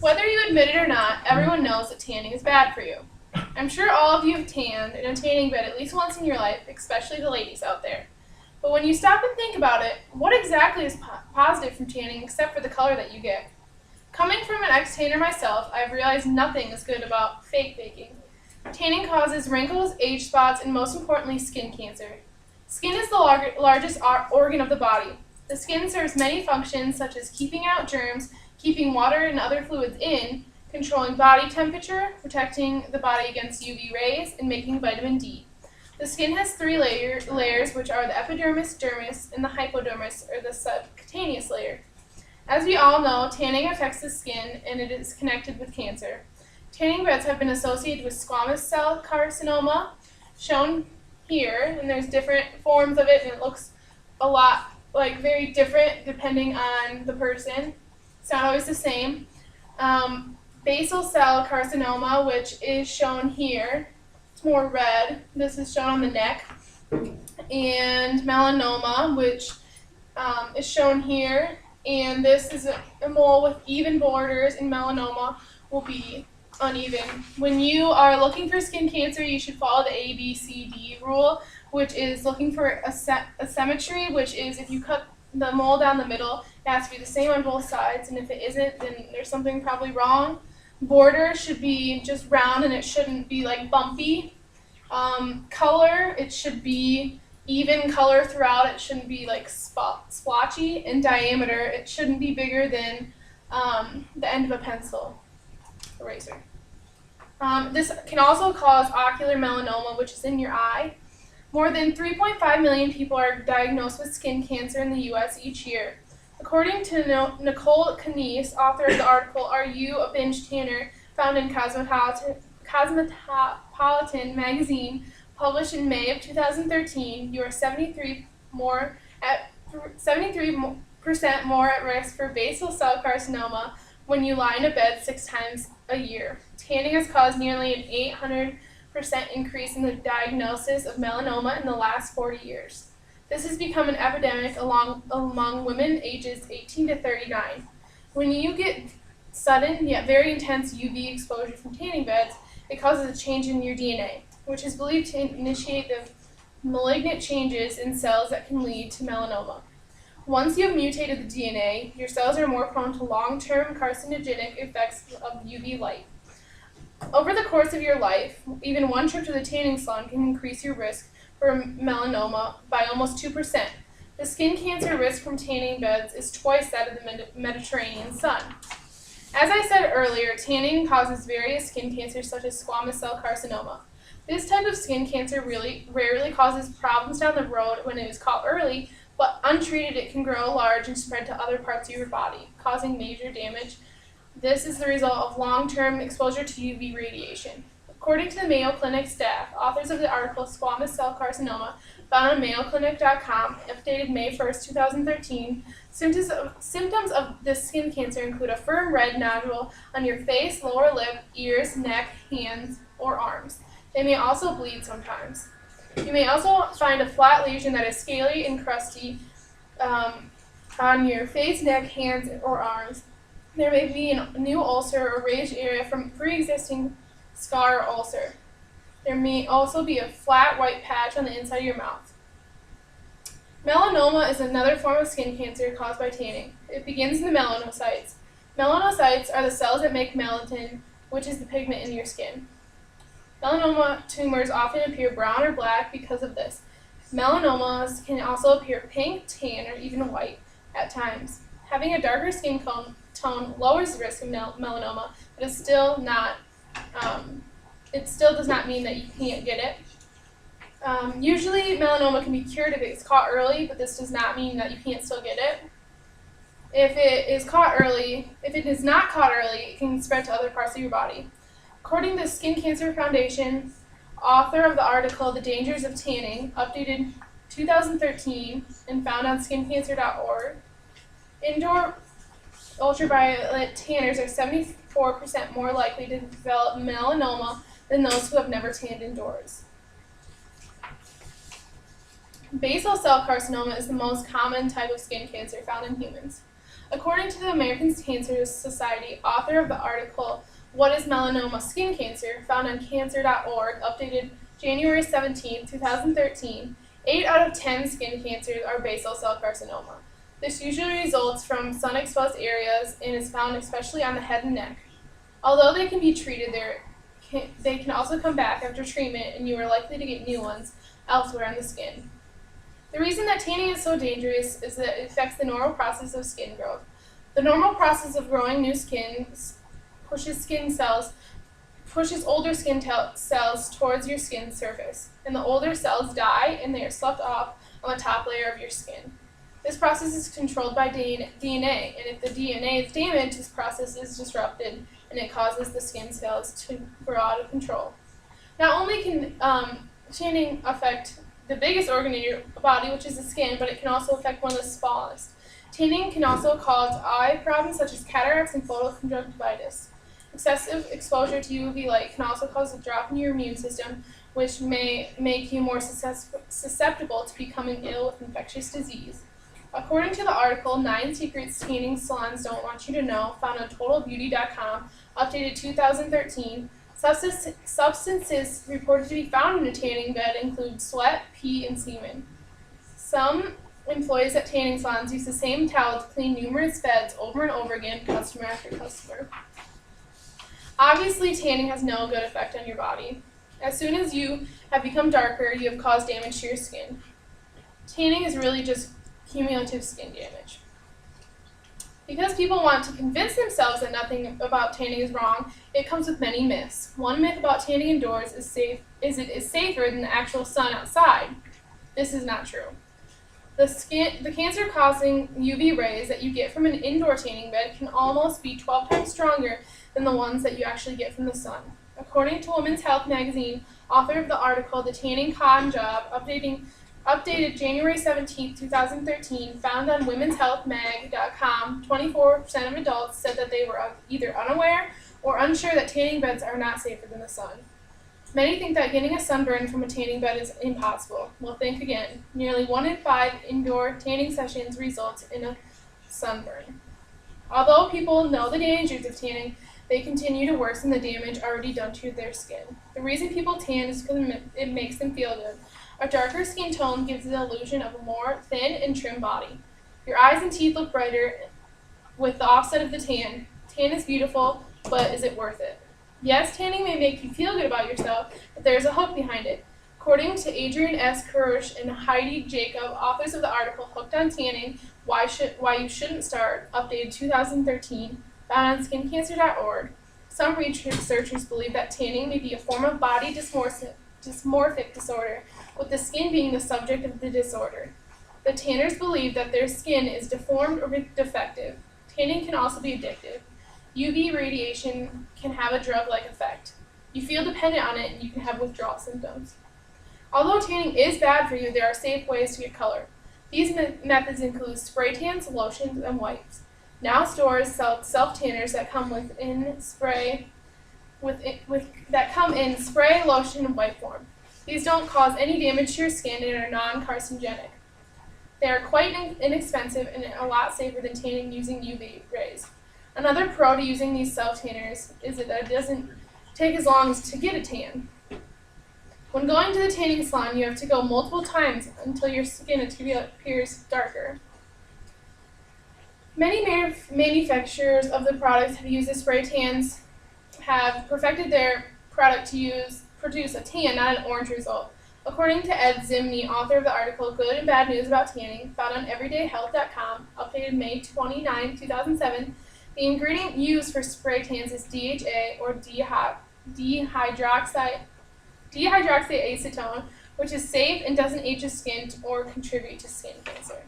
Whether you admit it or not, everyone knows that tanning is bad for you. I'm sure all of you have tanned in a tanning bed at least once in your life, especially the ladies out there. But when you stop and think about it, what exactly is positive from tanning except for the color that you get? Coming from an ex-tanner myself, I've realized nothing is good about fake baking. Tanning causes wrinkles, age spots, and most importantly, skin cancer. Skin is the largest organ of the body. The skin serves many functions such as keeping out germs, keeping water and other fluids in, controlling body temperature, protecting the body against UV rays, and making vitamin D. The skin has three layers, which are the epidermis, dermis, and the hypodermis, or the subcutaneous layer. As we all know, tanning affects the skin, and it is connected with cancer. Tanning beds have been associated with squamous cell carcinoma, shown here, and there's different forms of it, and it looks a lot very different depending on the person. It's not always the same. Basal cell carcinoma, which is shown here, it's more red. This is shown on the neck. And melanoma, which is shown here, and this is a mole with even borders, and melanoma will be uneven. When you are looking for skin cancer, you should follow the ABCD rule, which is looking for a symmetry, which is if you cut the mole down the middle, it has to be the same on both sides, and if it isn't, then there's something probably wrong. Border should be just round, and it shouldn't be bumpy. Color, it should be even color throughout. It shouldn't be splotchy. And diameter, it shouldn't be bigger than the end of a pencil eraser. This can also cause ocular melanoma, which is in your eye. More than 3.5 million people are diagnosed with skin cancer in the U.S. each year. According to Nicole Canese, author of the article, Are You a Binge Tanner?, found in Cosmopolitan magazine, published in May of 2013, you are 73% more at risk for basal cell carcinoma when you lie in a bed 6 times a year. Tanning has caused nearly an 800% increase in the diagnosis of melanoma in the last 40 years. This has become an epidemic among women ages 18 to 39. When you get sudden yet very intense UV exposure from tanning beds, it causes a change in your DNA, which is believed to initiate the malignant changes in cells that can lead to melanoma. Once you have mutated the DNA, your cells are more prone to long-term carcinogenic effects of UV light. Over the course of your life, even one trip to the tanning salon can increase your risk for melanoma by almost 2%. The skin cancer risk from tanning beds is twice that of the Mediterranean sun. As I said earlier, tanning causes various skin cancers such as squamous cell carcinoma. This type of skin cancer really rarely causes problems down the road when it is caught early, but untreated it can grow large and spread to other parts of your body, causing major damage. This is the result of long-term exposure to UV radiation. According to the Mayo Clinic staff, authors of the article Squamous Cell Carcinoma, found on mayoclinic.com, updated May 1st, 2013, symptoms of this skin cancer include a firm red nodule on your face, lower lip, ears, neck, hands, or arms. They may also bleed sometimes. You may also find a flat lesion that is scaly and crusty on your face, neck, hands, or arms. There may be a new ulcer or raised area from pre-existing scar or ulcer. There may also be a flat white patch on the inside of your mouth. Melanoma is another form of skin cancer caused by tanning. It begins in the melanocytes. Melanocytes are the cells that make melatonin, which is the pigment in your skin. Melanoma tumors often appear brown or black because of this. Melanomas can also appear pink, tan, or even white at times. Having a darker skin tone lowers the risk of melanoma, but it still does not mean that you can't get it. Usually, melanoma can be cured if it's caught early, but this does not mean that you can't still get it. If it is not caught early, it can spread to other parts of your body. According to the Skin Cancer Foundation, author of the article The Dangers of Tanning, updated 2013 and found on skincancer.org, indoor ultraviolet tanners are 74% more likely to develop melanoma than those who have never tanned indoors. Basal cell carcinoma is the most common type of skin cancer found in humans. According to the American Cancer Society, author of the article, What is Melanoma Skin Cancer?, found on cancer.org, updated January 17, 2013, 8 out of 10 skin cancers are basal cell carcinoma. This usually results from sun-exposed areas and is found especially on the head and neck. Although they can be treated, they can also come back after treatment, and you are likely to get new ones elsewhere on the skin. The reason that tanning is so dangerous is that it affects the normal process of skin growth. The normal process of growing new skin pushes older skin cells towards your skin surface, and the older cells die and they are sloughed off on the top layer of your skin. This process is controlled by DNA, and if the DNA is damaged, this process is disrupted and it causes the skin cells to grow out of control. Not only can tanning affect the biggest organ in your body, which is the skin, but it can also affect one of the smallest. Tanning can also cause eye problems such as cataracts and photoconjunctivitis. Excessive exposure to UV light can also cause a drop in your immune system, which may make you more susceptible to becoming ill with infectious disease. According to the article, 9 Secrets Tanning Salons Don't Want You to Know, found on TotalBeauty.com, updated 2013, substances reported to be found in a tanning bed include sweat, pee, and semen. Some employees at tanning salons use the same towel to clean numerous beds over and over again, customer after customer. Obviously, tanning has no good effect on your body. As soon as you have become darker, you have caused damage to your skin. Tanning is really just cumulative skin damage. Because people want to convince themselves that nothing about tanning is wrong, it comes with many myths. One myth about tanning indoors is it is safer than the actual sun outside. This is not true. The cancer-causing UV rays that you get from an indoor tanning bed can almost be 12 times stronger than the ones that you actually get from the sun. According to Women's Health magazine, author of the article, The Tanning Con Job, updated January 17, 2013, found on womenshealthmag.com, 24% of adults said that they were either unaware or unsure that tanning beds are not safer than the sun. Many think that getting a sunburn from a tanning bed is impossible. Well, think again. Nearly 1 in 5 indoor tanning sessions results in a sunburn. Although people know the dangers of tanning, they continue to worsen the damage already done to their skin. The reason people tan is because it makes them feel good. A darker skin tone gives the illusion of a more thin and trim body. Your eyes and teeth look brighter with the offset of the tan. Tan is beautiful, but is it worth it? Yes, tanning may make you feel good about yourself, but there's a hook behind it. According to Adrian S. Kirsch and Heidi Jacob, authors of the article Hooked on Tanning, Why You Shouldn't Start, updated 2013, found on skincancer.org, some researchers believe that tanning may be a form of body dysmorphic disorder, with the skin being the subject of the disorder. The tanners believe that their skin is deformed or defective. Tanning can also be addictive. UV radiation can have a drug-like effect. You feel dependent on it and you can have withdrawal symptoms. Although tanning is bad for you, there are safe ways to get color. These methods include spray tans, lotions, and wipes. Now stores sell self-tanners that come in spray, lotion, and wipe form. These don't cause any damage to your skin and are non-carcinogenic. They are quite inexpensive and a lot safer than tanning using UV rays. Another pro to using these self-tanners is that it doesn't take as long as to get a tan. When going to the tanning salon, you have to go multiple times until your skin appears darker. Many manufacturers of the products have used the spray tans have perfected their product to produce a tan, not an orange result. According to Ed Zimney, author of the article Good and Bad News About Tanning, found on everydayhealth.com, updated May 29, 2007, the ingredient used for spray tans is DHA, or dihydroxyacetone, which is safe and doesn't age the skin or contribute to skin cancer.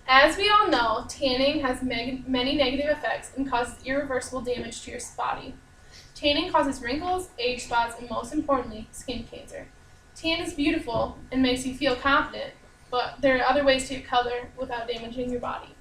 As we all know, tanning has many negative effects and causes irreversible damage to your body. Tanning causes wrinkles, age spots, and most importantly, skin cancer. Tan is beautiful and makes you feel confident, but there are other ways to get color without damaging your body.